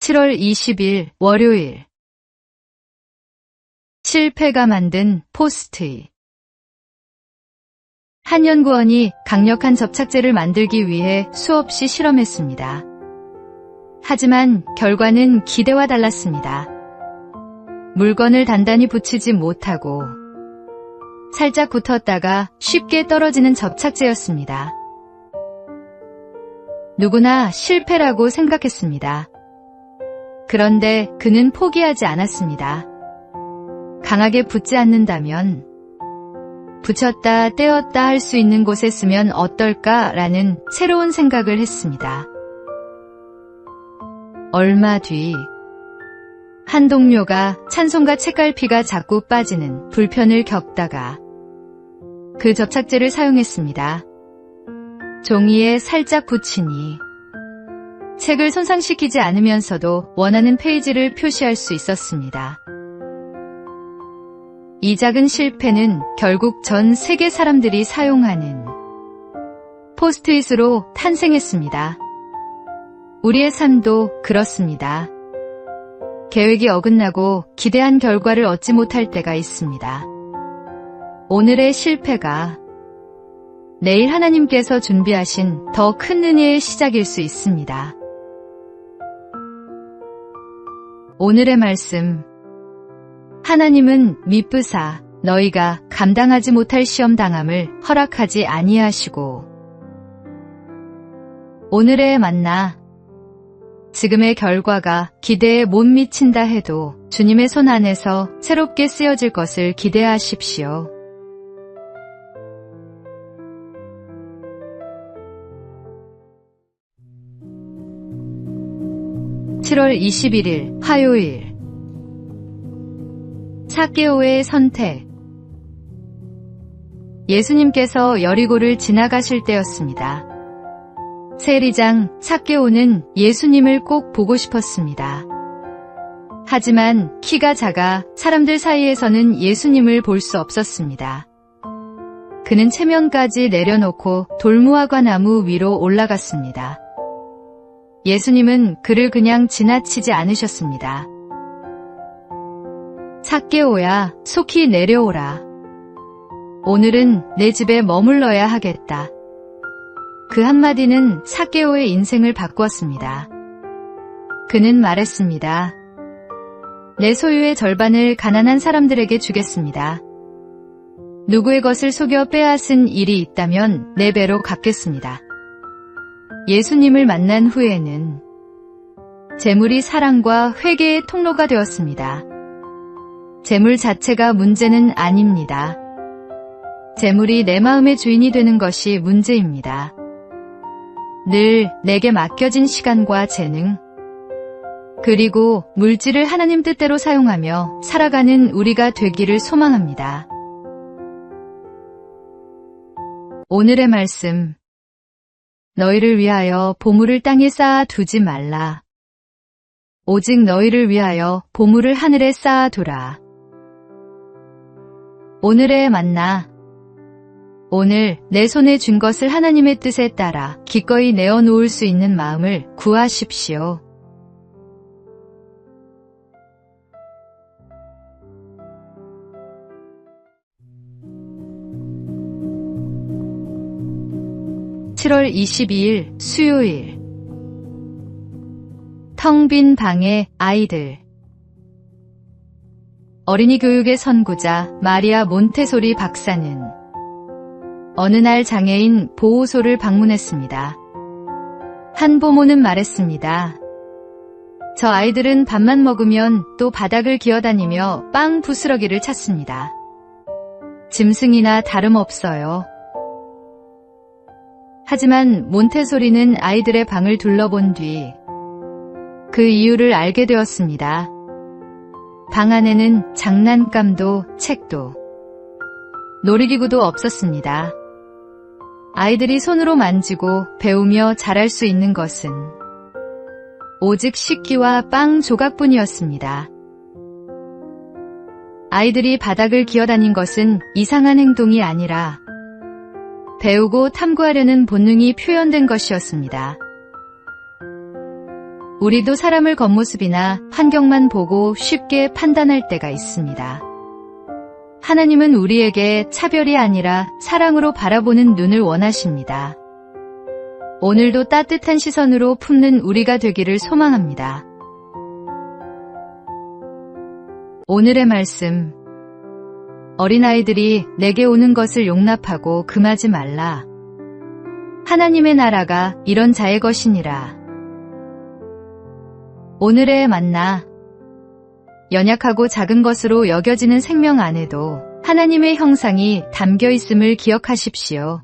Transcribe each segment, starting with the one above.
7월 20일 월요일. 실패가 만든 포스트잇. 한 연구원이 강력한 접착제를 만들기 위해 수없이 실험했습니다. 하지만 결과는 기대와 달랐습니다. 물건을 단단히 붙이지 못하고 살짝 붙었다가 쉽게 떨어지는 접착제였습니다. 누구나 실패라고 생각했습니다. 그런데 그는 포기하지 않았습니다. 강하게 붙지 않는다면 붙였다 떼었다 할 수 있는 곳에 쓰면 어떨까라는 새로운 생각을 했습니다. 얼마 뒤 한 동료가 찬송가 책갈피가 자꾸 빠지는 불편을 겪다가 그 접착제를 사용했습니다. 종이에 살짝 붙이니 책을 손상시키지 않으면서도 원하는 페이지를 표시할 수 있었습니다. 이 작은 실패는 결국 전 세계 사람들이 사용하는 포스트잇으로 탄생했습니다. 우리의 삶도 그렇습니다. 계획이 어긋나고 기대한 결과를 얻지 못할 때가 있습니다. 오늘의 실패가 내일 하나님께서 준비하신 더 큰 은혜의 시작일 수 있습니다. 오늘의 말씀. 하나님은 미쁘사 너희가 감당하지 못할 시험 당함을 허락하지 아니하시고. 오늘의 만나. 지금의 결과가 기대에 못 미친다 해도 주님의 손 안에서 새롭게 쓰여질 것을 기대하십시오. (7월 21일) 화요일. 삭개오의 선택. 예수님께서 여리고를 지나가실 때였습니다. 세리장 삭개오는 예수님을 꼭 보고 싶었습니다. 하지만 키가 작아 사람들 사이에서는 예수님을 볼 수 없었습니다. 그는 체면까지 내려놓고 돌무화과 나무 위로 올라갔습니다. 예수님은 그를 그냥 지나치지 않으셨습니다. 삭개오야, 속히 내려오라. 오늘은 내 집에 머물러야 하겠다. 그 한마디는 삭개오의 인생을 바꾸었습니다. 그는 말했습니다. 내 소유의 절반을 가난한 사람들에게 주겠습니다. 누구의 것을 속여 빼앗은 일이 있다면 4배로 갚겠습니다. 예수님을 만난 후에는 재물이 사랑과 회개의 통로가 되었습니다. 재물 자체가 문제는 아닙니다. 재물이 내 마음의 주인이 되는 것이 문제입니다. 늘 내게 맡겨진 시간과 재능, 그리고 물질을 하나님 뜻대로 사용하며 살아가는 우리가 되기를 소망합니다. 오늘의 말씀. 너희를 위하여 보물을 땅에 쌓아 두지 말라. 오직 너희를 위하여 보물을 하늘에 쌓아 두라. 오늘의 만나. 오늘 내 손에 쥔 것을 하나님의 뜻에 따라 기꺼이 내어놓을 수 있는 마음을 구하십시오. (7월 22일) 수요일. 텅 빈 방의 아이들. 어린이 교육의 선구자 마리아 몬테소리 박사는 어느 날 장애인 보호소를 방문했습니다. 한 부모는 말했습니다. 저 아이들은 밥만 먹으면 또 바닥을 기어다니며 빵 부스러기를 찾습니다. 짐승이나 다름없어요. 하지만 몬테소리는 아이들의 방을 둘러본 뒤 그 이유를 알게 되었습니다. 방 안에는 장난감도 책도 놀이기구도 없었습니다. 아이들이 손으로 만지고 배우며 잘할 수 있는 것은 오직 식기와 빵 조각뿐이었습니다. 아이들이 바닥을 기어다닌 것은 이상한 행동이 아니라 배우고 탐구하려는 본능이 표현된 것이었습니다. 우리도 사람을 겉모습이나 환경만 보고 쉽게 판단할 때가 있습니다. 하나님은 우리에게 차별이 아니라 사랑으로 바라보는 눈을 원하십니다. 오늘도 따뜻한 시선으로 품는 우리가 되기를 소망합니다. 오늘의 말씀. 어린아이들이 내게 오는 것을 용납하고 금하지 말라. 하나님의 나라가 이런 자의 것이니라. 오늘의 만나. 연약하고 작은 것으로 여겨지는 생명 안에도 하나님의 형상이 담겨 있음을 기억하십시오.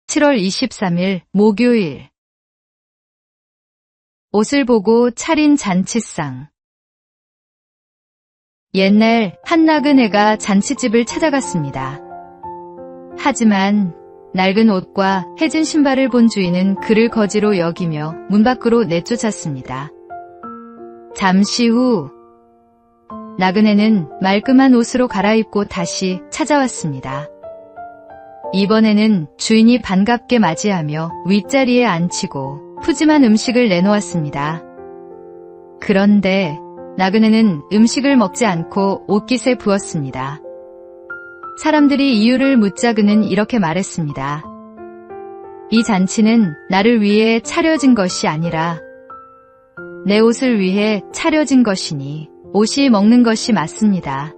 (7월 23일) 목요일. 옷을 보고 차린 잔치상. 옛날 한 나그네가 잔치집을 찾아갔습니다. 하지만 낡은 옷과 해진 신발을 본 주인은 그를 거지로 여기며 문 밖으로 내쫓았습니다. 잠시 후 나그네는 말끔한 옷으로 갈아입고 다시 찾아왔습니다. 이번에는 주인이 반갑게 맞이하며 윗자리에 앉히고 푸짐한 음식을 내놓았습니다. 그런데 나그네는 음식을 먹지 않고 옷깃에 부었습니다. 사람들이 이유를 묻자 그는 이렇게 말했습니다. 이 잔치는 나를 위해 차려진 것이 아니라 내 옷을 위해 차려진 것이니 옷이 먹는 것이 맞습니다.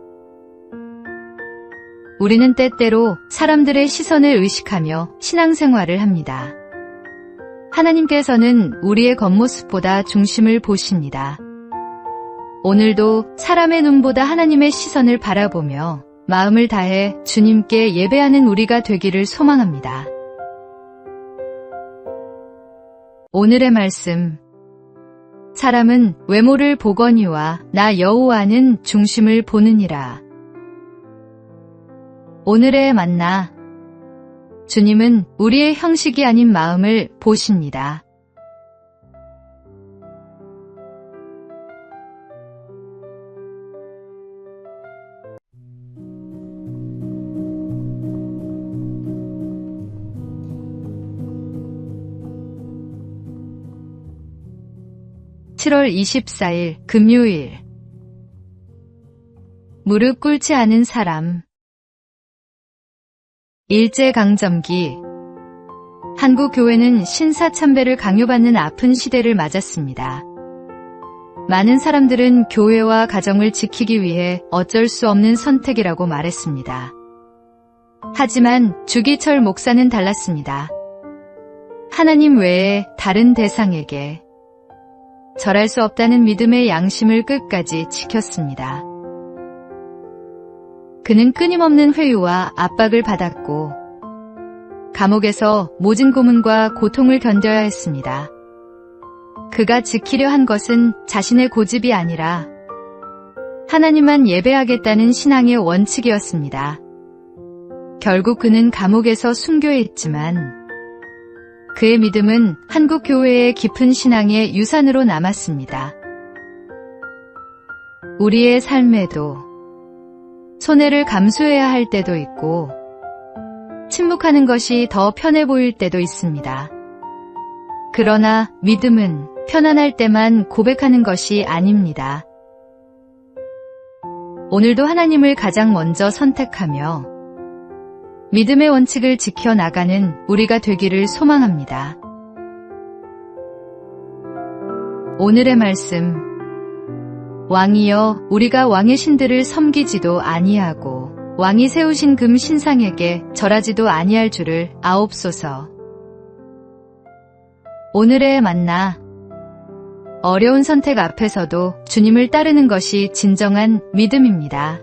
우리는 때때로 사람들의 시선을 의식하며 신앙생활을 합니다. 하나님께서는 우리의 겉모습보다 중심을 보십니다. 오늘도 사람의 눈보다 하나님의 시선을 바라보며 마음을 다해 주님께 예배하는 우리가 되기를 소망합니다. 오늘의 말씀. 사람은 외모를 보거니와 나 여호와는 중심을 보느니라. 오늘의 만나. 주님은 우리의 형식이 아닌 마음을 보십니다. (7월 24일) 금요일. 무릎 꿇지 않은 사람. 일제강점기. 한국 교회는 신사참배를 강요받는 아픈 시대를 맞았습니다. 많은 사람들은 교회와 가정을 지키기 위해 어쩔 수 없는 선택이라고 말했습니다. 하지만 주기철 목사는 달랐습니다. 하나님 외에 다른 대상에게 절할 수 없다는 믿음의 양심을 끝까지 지켰습니다. 그는 끊임없는 회유와 압박을 받았고 감옥에서 모진 고문과 고통을 견뎌야 했습니다. 그가 지키려 한 것은 자신의 고집이 아니라 하나님만 예배하겠다는 신앙의 원칙이었습니다. 결국 그는 감옥에서 순교했지만 그의 믿음은 한국 교회의 깊은 신앙의 유산으로 남았습니다. 우리의 삶에도 손해를 감수해야 할 때도 있고 침묵하는 것이 더 편해 보일 때도 있습니다. 그러나 믿음은 편안할 때만 고백하는 것이 아닙니다. 오늘도 하나님을 가장 먼저 선택하며 믿음의 원칙을 지켜나가는 우리가 되기를 소망합니다. 오늘의 말씀. 왕이여, 우리가 왕의 신들을 섬기지도 아니하고 왕이 세우신 금 신상에게 절하지도 아니할 줄을 아옵소서. 오늘의 만나. 어려운 선택 앞에서도 주님을 따르는 것이 진정한 믿음입니다.